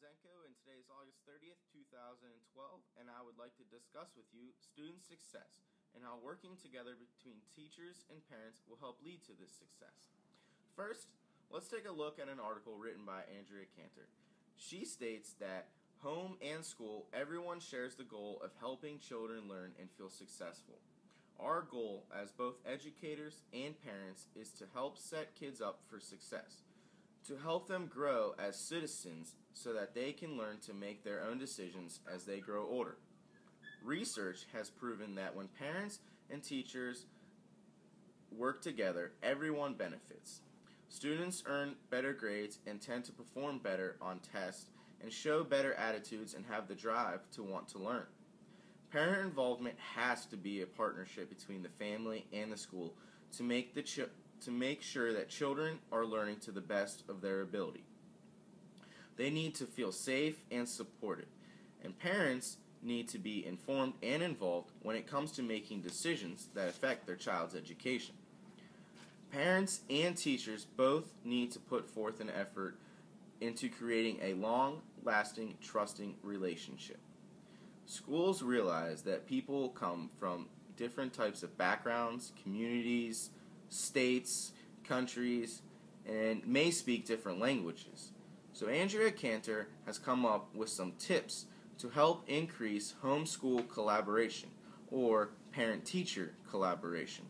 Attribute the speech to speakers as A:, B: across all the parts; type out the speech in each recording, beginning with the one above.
A: Zenko, and today is August 30th, 2012, and I would like to discuss with you student success and how working together between teachers and parents will help lead to this success. First, let's take a look at an article written by Andrea Cantor. She states that home and school, everyone shares the goal of helping children learn and feel successful. Our goal as both educators and parents is to help set kids up for success, to help them grow as citizens so that they can learn to make their own decisions as they grow older. Research has proven that when parents and teachers work together, everyone benefits. Students earn better grades and tend to perform better on tests and show better attitudes and have the drive to want to learn. Parent involvement has to be a partnership between the family and the school to make sure that children are learning to the best of their ability. They need to feel safe and supported, and parents need to be informed and involved when it comes to making decisions that affect their child's education. Parents and teachers both need to put forth an effort into creating a long-lasting, trusting relationship. Schools realize that people come from different types of backgrounds, communities, states, countries, and may speak different languages. So Andrea Cantor has come up with some tips to help increase homeschool collaboration or parent-teacher collaboration.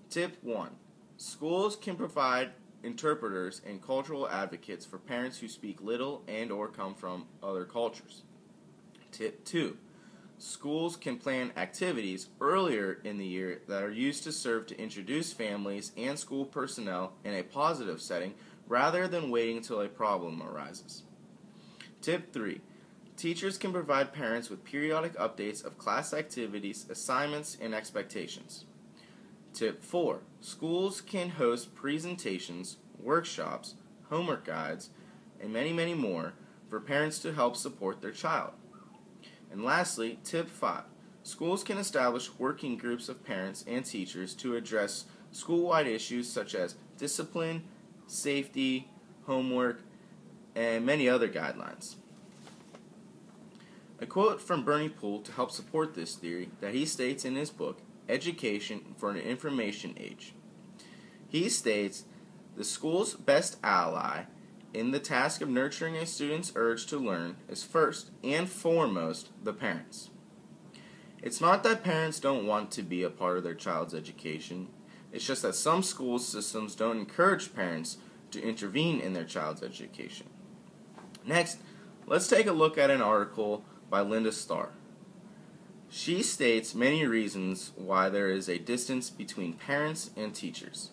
A: Tip 1. Schools can provide interpreters and cultural advocates for parents who speak little and or come from other cultures. Tip 2. Schools can plan activities earlier in the year that are used to serve to introduce families and school personnel in a positive setting rather than waiting until a problem arises. Tip 3. Teachers can provide parents with periodic updates of class activities, assignments, and expectations. Tip 4. Schools can host presentations, workshops, homework guides, and many more for parents to help support their child. And lastly, tip 5. Schools can establish working groups of parents and teachers to address school-wide issues such as discipline, safety, homework, and many other guidelines. A quote from Bernie Poole to help support this theory that he states in his book, Education for an Information Age. He states, "The school's best ally in the task of nurturing a student's urge to learn is first and foremost the parents. It's not that parents don't want to be a part of their child's education. It's just that some school systems don't encourage parents to intervene in their child's education." Next, let's take a look at an article by Linda Starr. She states many reasons why there is a distance between parents and teachers.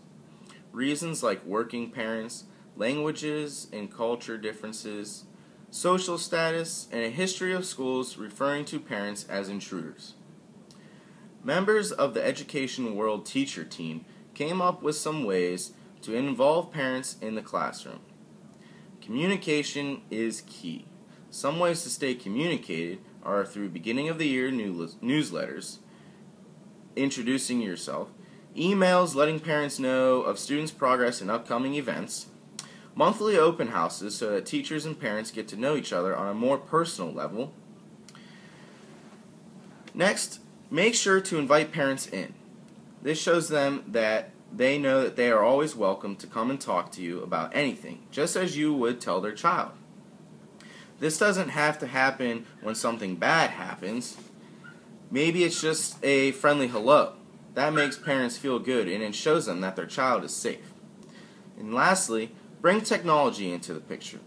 A: Reasons like working parents, languages and culture differences, social status, and a history of schools referring to parents as intruders. Members of the Education World Teacher Team came up with some ways to involve parents in the classroom. Communication is key. Some ways to stay communicated are through beginning of the year newsletters, introducing yourself, emails letting parents know of students' progress and upcoming events, monthly open houses so that teachers and parents get to know each other on a more personal level. Next, make sure to invite parents in. This shows them that they know that they are always welcome to come and talk to you about anything, just as you would tell their child. This doesn't have to happen when something bad happens. Maybe it's just a friendly hello. That makes parents feel good and it shows them that their child is safe. And lastly, bring technology into the picture.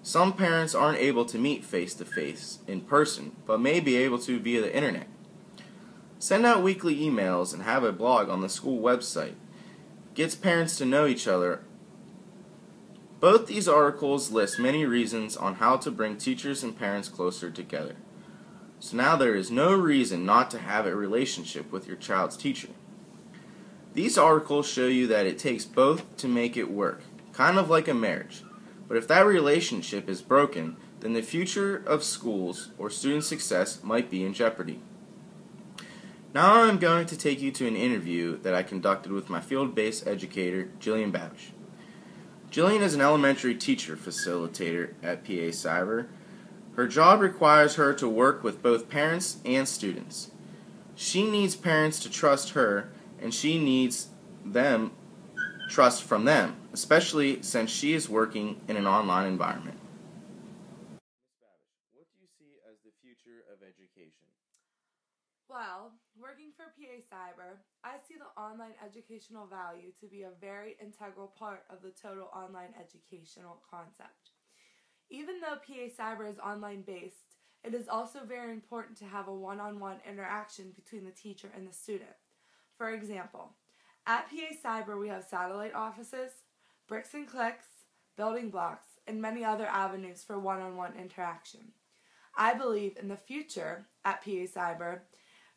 A: Some parents aren't able to meet face-to-face in person, but may be able to via the internet. Send out weekly emails and have a blog on the school website. Gets parents to know each other. Both these articles list many reasons on how to bring teachers and parents closer together. So now there is no reason not to have a relationship with your child's teacher. These articles show you that it takes both to make it work, kind of like a marriage. But if that relationship is broken, then the future of schools or student success might be in jeopardy. Now I'm going to take you to an interview that I conducted with my field-based educator, Jillian Babish. Jillian is an elementary teacher facilitator at PA Cyber Her job requires her to work with both parents and students. She needs parents to trust her, and she needs them trust from them, especially since she is working in an online environment. What do you see as the future of education?
B: Well, working for PA Cyber, I see the online educational value to be a very integral part of the total online educational concept. Even though PA Cyber is online based, it is also very important to have a one-on-one interaction between the teacher and the student. For example, at PA Cyber we have satellite offices, bricks and clicks, building blocks, and many other avenues for one-on-one interaction. I believe in the future at PA Cyber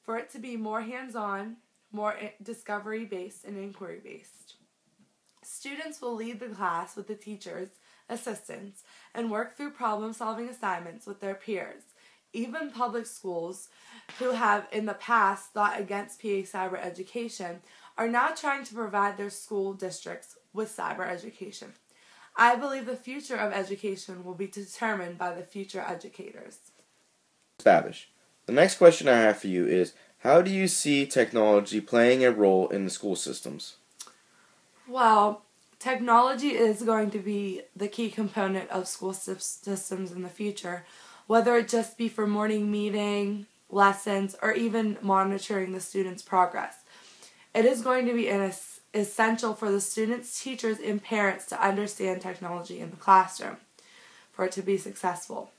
B: for it to be more hands-on, more discovery-based, and inquiry-based. Students will lead the class with the teachers, assistants, and work through problem-solving assignments with their peers. Even public schools, who have in the past thought against PA Cyber education, are now trying to provide their school districts with cyber education. I believe the future of education will be determined by the future educators.
A: Babish. The next question I have for you is, how do you see technology playing a role in the school systems?
B: Well, technology is going to be the key component of school systems in the future, whether it just be for morning meeting, lessons, or even monitoring the students' progress. It is going to be essential for the students, teachers, and parents to understand technology in the classroom for it to be successful.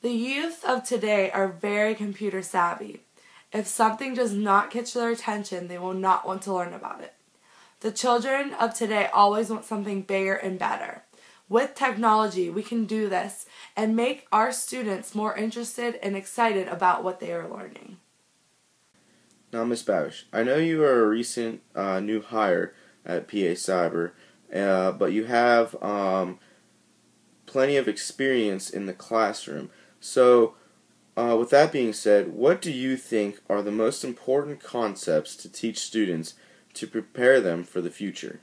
B: The youth of today are very computer savvy. If something does not catch their attention, they will not want to learn about it. The children of today always want something bigger and better. With technology, we can do this and make our students more interested and excited about what they are learning.
A: Now, Ms. Babish, I know you are a recent new hire at PA Cyber, but you have plenty of experience in the classroom. So, with that being said, what do you think are the most important concepts to teach students to prepare them for the future?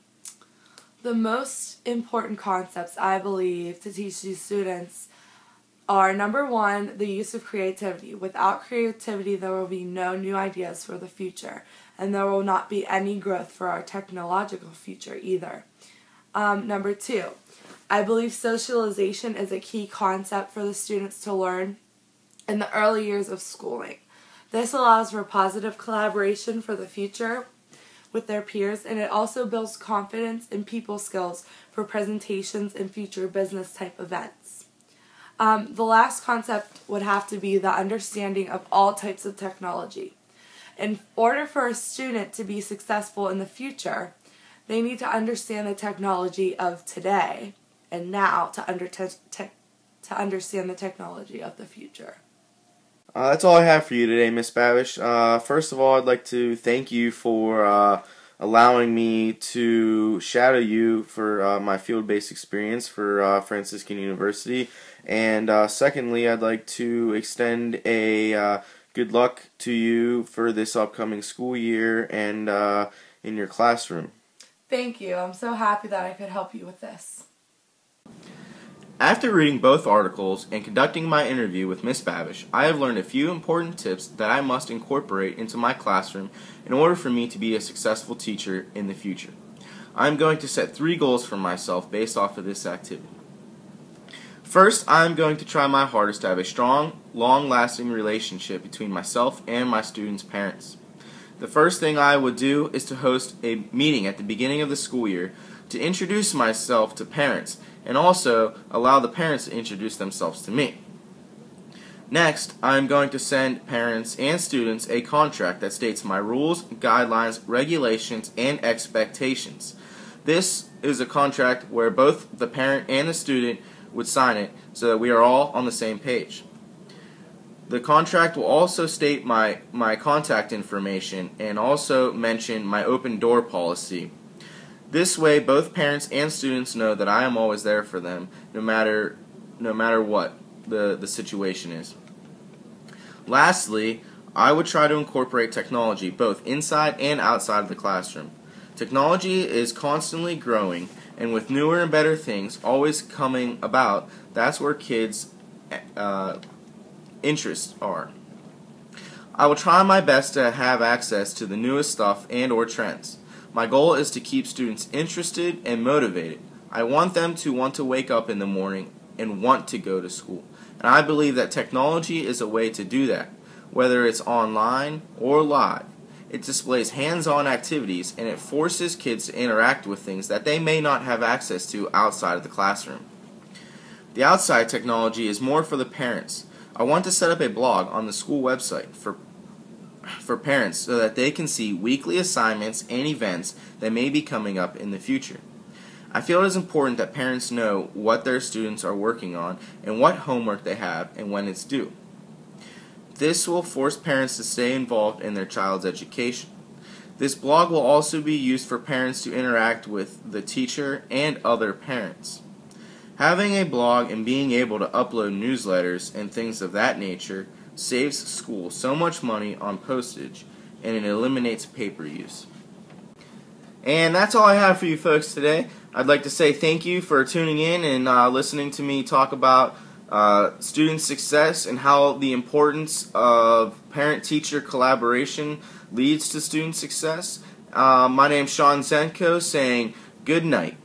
B: The most important concepts, I believe, to teach these students are, number one, the use of creativity. Without creativity, there will be no new ideas for the future, and there will not be any growth for our technological future either. Number two, I believe socialization is a key concept for the students to learn in the early years of schooling. This allows for positive collaboration for the future with their peers, and it also builds confidence and people skills for presentations and future business type events. The last concept would have to be the understanding of all types of technology. In order for a student to be successful in the future, they need to understand the technology of today and now to understand the technology of the future.
A: That's all I have for you today, Miss Babish. First of all, I'd like to thank you for allowing me to shadow you for my field-based experience for Franciscan University. And secondly, I'd like to extend a good luck to you for this upcoming school year and in your classroom.
B: Thank you. I'm so happy that I could help you with this.
A: After reading both articles and conducting my interview with Miss Babish, I have learned a few important tips that I must incorporate into my classroom in order for me to be a successful teacher in the future. I am going to set 3 goals for myself based off of this activity. First, I am going to try my hardest to have a strong, long-lasting relationship between myself and my students' parents. The first thing I would do is to host a meeting at the beginning of the school year to introduce myself to parents and also allow the parents to introduce themselves to me. Next, I am going to send parents and students a contract that states my rules, guidelines, regulations, and expectations. This is a contract where both the parent and the student would sign it so that we are all on the same page. The contract will also state my contact information and also mention my open door policy. This way, both parents and students know that I am always there for them, no matter what the situation is. Lastly, I would try to incorporate technology both inside and outside of the classroom. Technology is constantly growing, and with newer and better things always coming about, that's where kids interests are. I will try my best to have access to the newest stuff and or trends. My goal is to keep students interested and motivated. I want them to want to wake up in the morning and want to go to school. And I believe that technology is a way to do that, whether it's online or live. It displays hands-on activities and it forces kids to interact with things that they may not have access to outside of the classroom. The outside technology is more for the parents. I want to set up a blog on the school website for parents so that they can see weekly assignments and events that may be coming up in the future. I feel it is important that parents know what their students are working on and what homework they have and when it's due. This will force parents to stay involved in their child's education. This blog will also be used for parents to interact with the teacher and other parents. Having a blog and being able to upload newsletters and things of that nature saves school so much money on postage, and it eliminates paper use. And that's all I have for you folks today. I'd like to say thank you for tuning in and listening to me talk about student success and how the importance of parent-teacher collaboration leads to student success. My name's Sean Zenko saying good night.